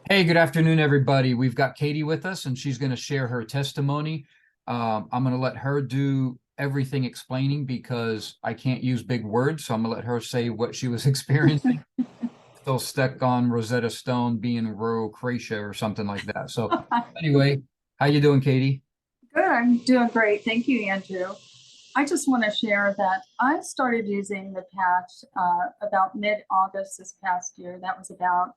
Hey, good afternoon, everybody. We've got Katie with us, and she's going to share her testimony. I'm going to let her do everything explaining because I can't use big words. So I'm going to let her say what she was experiencing. Still stuck on Rosetta Stone being rural Croatia or something like that. So anyway, how you doing, Katie? Good, I'm doing great. Thank you, Andrew. I just want to share that I started using the patch about mid-August this past year. That was about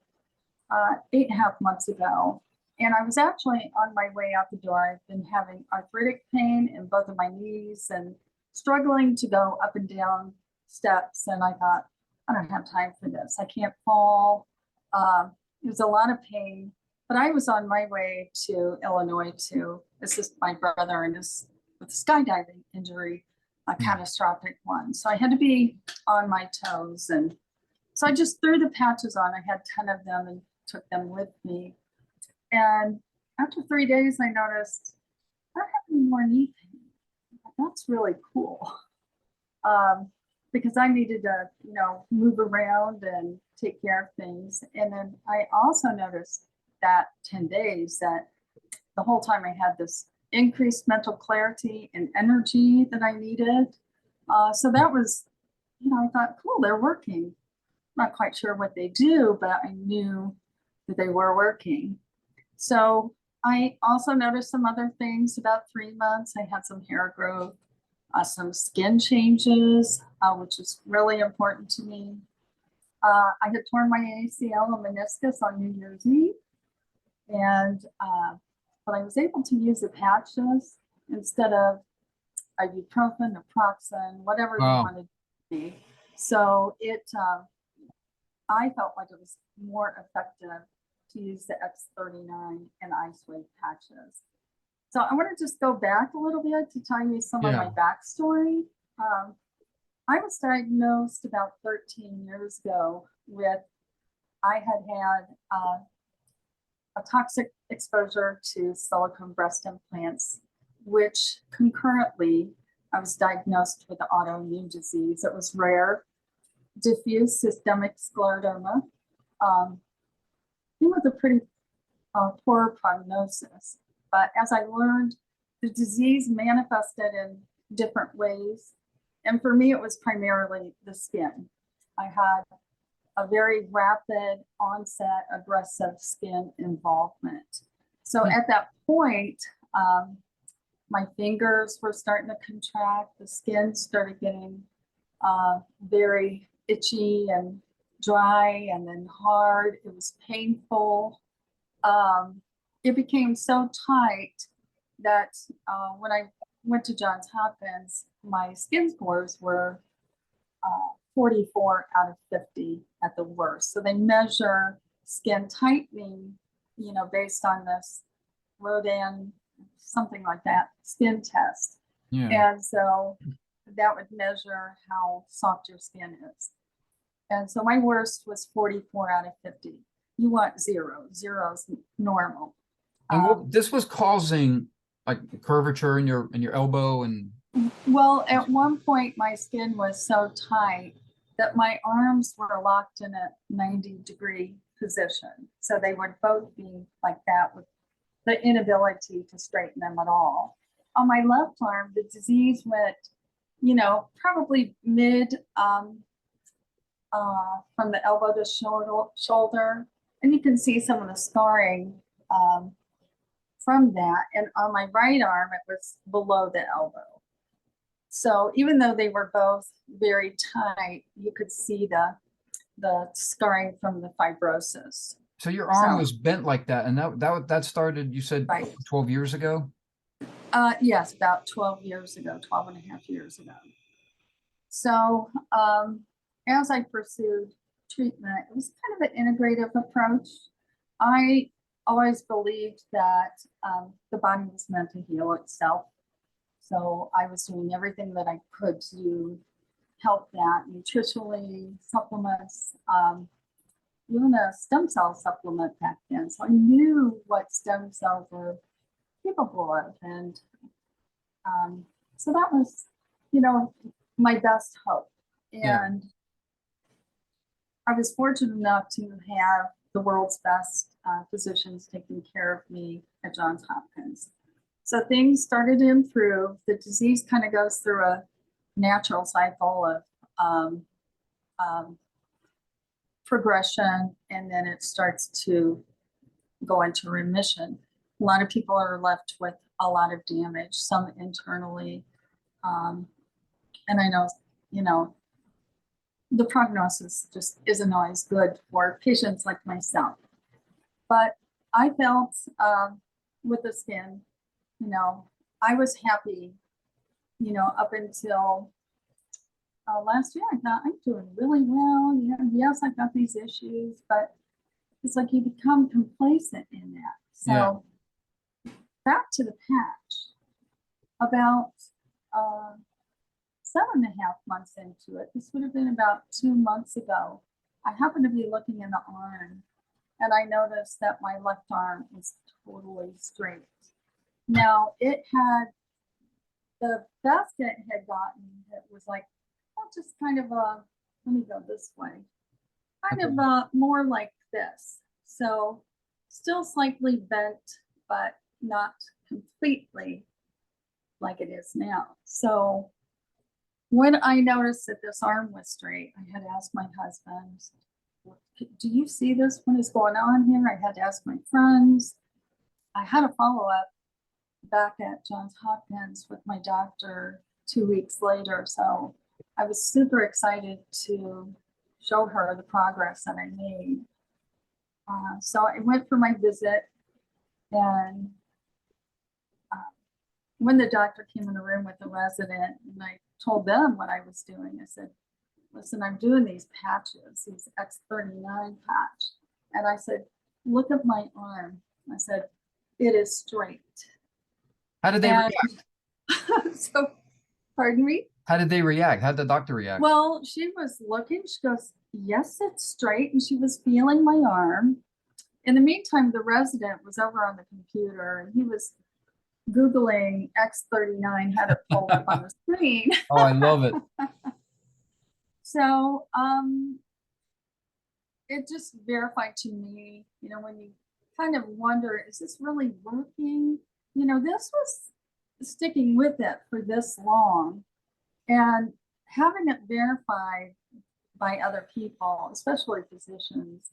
8.5 months ago. And I was actually on my way out the door. I've been having arthritic pain in both of my knees and struggling to go up and down steps. And I thought, I don't have time for this. I can't fall. It was a lot of pain, but I was on my way to Illinois to assist my brother in his with a skydiving injury, a Hmm. catastrophic one. So I had to be on my toes. And so I just threw the patches on. I had 10 of them and took them with me. And after 3 days, I noticed I don't have any more knee pain. That's really cool. Um, because I needed to, move around and take care of things. And then I also noticed that 10 days that the whole time I had this increased mental clarity and energy that I needed. So that was, I thought, cool, they're working. Not quite sure what they do, but I knew that they were working. So I also noticed some other things. About 3 months, I had some hair growth, some skin changes, which is really important to me. I had torn my ACL and meniscus on New Year's Eve, and but I was able to use the patches instead of ibuprofen, naproxen, whatever they Wow. wanted to be. So I felt like it was more effective to use the X39 and ice wave patches. So I want to just go back a little bit to tell you some of my Yeah. backstory. Um, I was diagnosed about 13 years ago with, I had had a toxic exposure to silicone breast implants, which concurrently I was diagnosed with an autoimmune disease. It was rare, diffuse systemic scleroderma. Um, it was a pretty poor prognosis. But as I learned, the disease manifested in different ways. And for me, it was primarily the skin. I had a very rapid onset aggressive skin involvement. So Hmm. at that point, my fingers were starting to contract, the skin started getting very itchy and dry and then hard. It was painful. It became so tight that when I went to Johns Hopkins, my skin scores were 44 out of 50 at the worst. So they measure skin tightening, based on this Rodan, something like that, skin test. Yeah. And so that would measure how soft your skin is. And so my worst was 44 out of 50. You want zero. Zero is normal. And Um, what this was causing like curvature in your elbow and well, at one point, my skin was so tight that my arms were locked in a 90-degree position. So they would both be like that with the inability to straighten them at all. On my left arm, the disease went, probably mid from the elbow to shoulder. And you can see some of the scarring from that. And on my right arm, it was below the elbow. So even though they were both very tight, you could see the scarring from the fibrosis. so your arm So, was bent like that, and that started, you said right. 12 years ago? Yes, about 12 years ago, 12 and a half years ago. So as I pursued treatment, it was kind of an integrative approach. I always believed that the body was meant to heal itself. So I was doing everything that I could to help that nutritionally, supplements, even a stem cell supplement back then. So I knew what stem cells were capable of. And so that was, you know, my best hope. Yeah. And I was fortunate enough to have the world's best physicians taking care of me at Johns Hopkins. So things started to improve. The disease kind of goes through a natural cycle of progression, and then it starts to go into remission. A lot of people are left with a lot of damage, some internally. And I know, you know, the prognosis just isn't always good for patients like myself. But I felt with the skin, you know, I was happy, you know, up until last year. I thought I'm doing really well. You know, yes, I've got these issues, but it's like you become complacent in that. So back to the patch, about 7.5 months into it, this would have been about 2 months ago, I happened to be looking in the arm and I noticed that my left arm is totally straight. Now it had, the best it had gotten, it was like, well, just kind of a, let me go this way, kind of more like this. So still slightly bent, but not completely like it is now. So when I noticed that this arm was straight, I had asked my husband, do you see this? What is going on here? I had to ask my friends. I had a follow-up back at Johns Hopkins with my doctor 2 weeks later. So I was super excited to show her the progress that I made. So I went for my visit, and when the doctor came in the room with the resident and I told them what I was doing, I said, listen, I'm doing these patches, these X39 patch. And I said, look at my arm. I said, it is straight. How did they react? So, pardon me? How did they react? How did the doctor react? Well, she was looking, she goes, yes, it's straight. And she was feeling my arm. In the meantime, the resident was over on the computer and he was Googling X39, had it pulled up on the screen. Oh, I love it. So it just verified to me, you know, when you kind of wonder, is this really working? You know, this was sticking with it for this long, and having it verified by other people, especially physicians,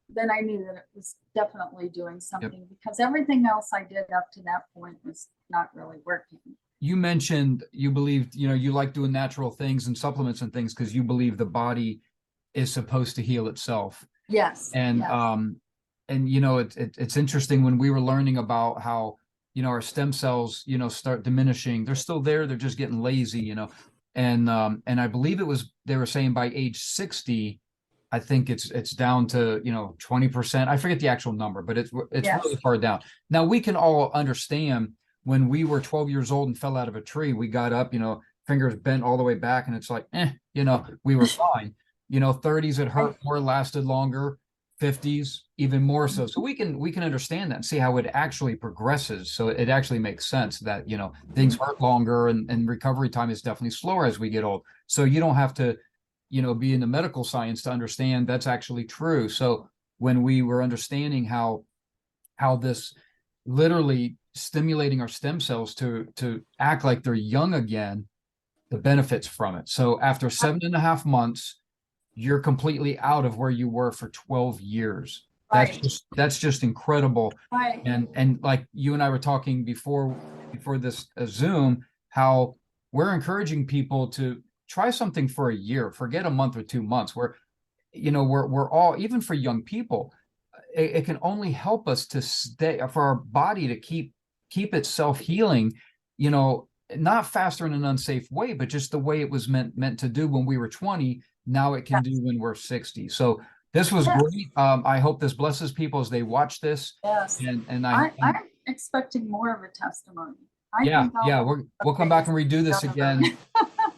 then I knew that it was definitely doing something, because everything else I did up to that point was not really working. You mentioned you believed, you know, you like doing natural things and supplements and things because you believe the body is supposed to heal itself. Yes. And yes. And you know, it's interesting when we were learning about how, you know, our stem cells, you know, start diminishing. They're still there, they're just getting lazy, you know. And I believe it was, they were saying by age 60, I think it's down to, you know, 20%. I forget the actual number, but it's Yes. really far down. Now we can all understand when we were 12 years old and fell out of a tree, we got up, you know, fingers bent all the way back, and it's like, you know, we were fine. You know, 30s it hurt more, lasted longer, 50s even more so. So we can understand that and see how it actually progresses. So it actually makes sense that, you know, things hurt longer, and recovery time is definitely slower as we get old. So you don't have to, you know, be in the medical science to understand that's actually true. So when we were understanding how this literally stimulating our stem cells to act like they're young again, the benefits from it. So after 7.5 months, you're completely out of where you were for 12 years. Right. That's just incredible. Right. And like you and I were talking before this Zoom, how we're encouraging people to try something for a year, forget a month or 2 months, where, you know, we're all, even for young people, it can only help us to stay, for our body to keep itself healing, you know, not faster in an unsafe way, but just the way it was meant to do when we were 20. Now it can do when we're 60. So this was great. I hope this blesses people as they watch this. Yes. And I'm expecting more of a testimony. We'll come back and redo this again.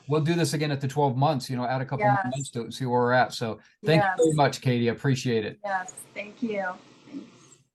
We'll do this again at the 12 months, you know, add a couple more months to it and see where we're at. So thank you very much, Katie. I appreciate it. Yes, thank you.